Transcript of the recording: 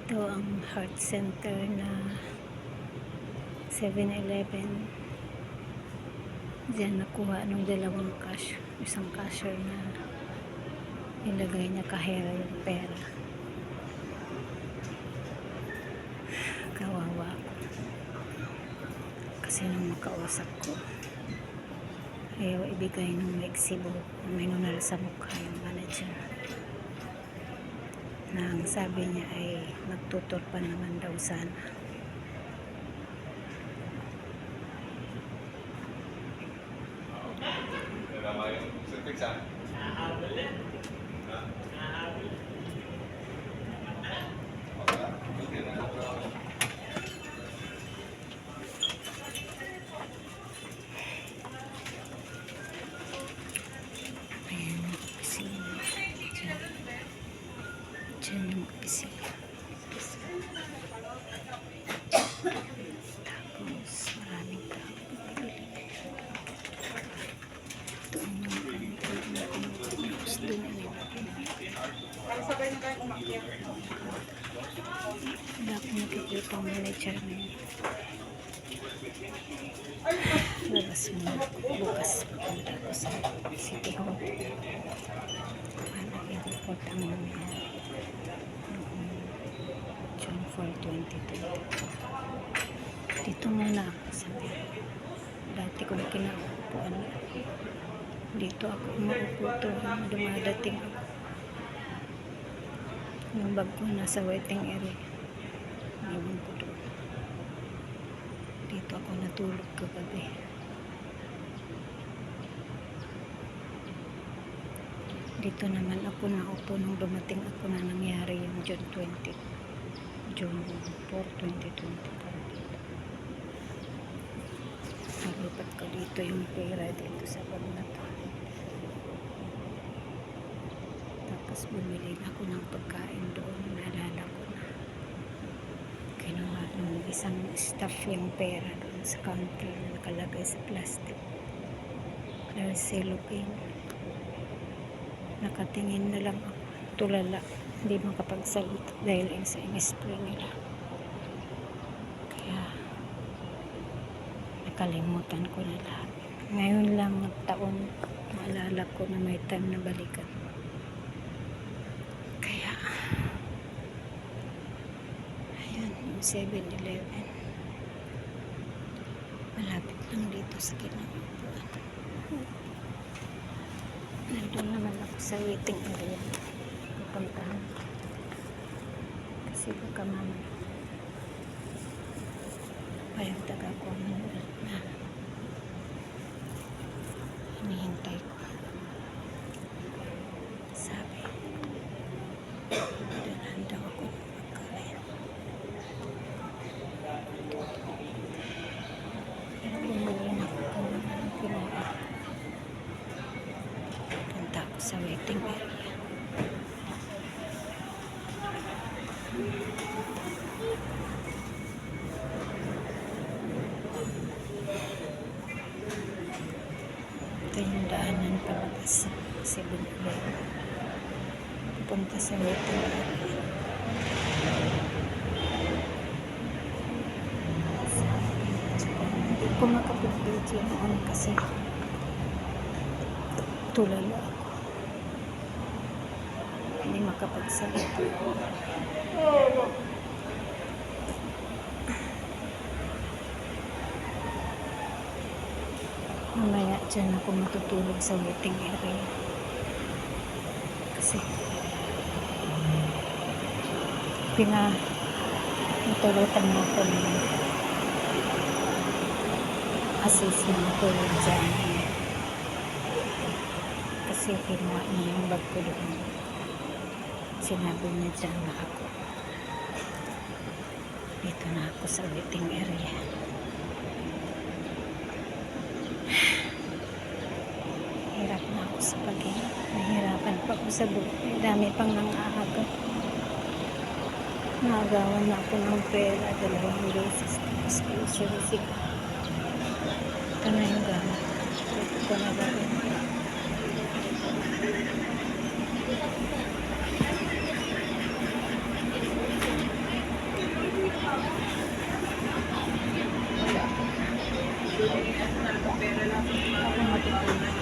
Ito ang heart center na 7-Eleven. Diyan nakuha nung dalawang cash, isang cashier na nilagay niya kahera yung pera. Kawawa ako. Kasi nung makausap ko, ayaw ibigay nung nagsibo, may nunal sa mukha yung manager. Na ang sabi niya ay nagtutor pa naman daw sana. Ayan yung opisina. Diyan yung opisina. Tapos maraming tao. Ito ang mga kantor na tapos doon ang wala akong nakikita ang manager na yun. Labas mo bukas pupunta ko sa City Hall para i-report ang nangyari noong June 4, 2020. Dito muna ako sa dati kong kinaupuan. Dito ako umaupo to dumadating ako. Yung bag ko nasa waiting area. Ewan ko doon. Dito ako natulog kagabi. Dito naman ako naupo nung dumating ako na nangyari yung June 4, 2024. Nalipat ko dito yung pera dito sa bag na to. Tapos bumili ako ng pagkain doon. Naalala ko na kinuha ng isang staff yung pera doon sa counter na nakalagay sa plastic. Dahil cellophane. Nakatingin na lang ako. Tulala. Hindi makapagsalita dahil sa in-spray nila. Kaya nakalimutan ko na lahat. Ngayon lang taon maalala ko na may time na balikan. Kaya ayan yung 7-Eleven. Malapit lang dito sa kinaupuan. Nandun naman ako sa waiting area. Pupuntahan. Kasi baka mamaya yung taga ko na hinihintay ko. Sabi handa ako ng pagkain. Pero bumili na ako ng kinuha. Punta ako sa waiting area. Ito yung daanan palabas sa 7-Eleven. Pupunta sa waiting area. Hindi ko makapag-video noon kasi tulala ako. Hindi makapagsalita. Mamaya dyan ako matutulog sa waiting area. Kasi pinatulutan mo ko ng assist na matulog dyan. Kasi kinuha niya yung bag ko doon. Sinabi niya dyan na ako. Dito na ako sa waiting area. Hirap na ako sa pag-hirap. Nahirapan pa ako sa buhay. Dami pang nang-aaga. Naagawan na ako ng pera 2 beses. Tapos grocery. Ito na yung gamit. Ito ko na gawin. Ako matutunan.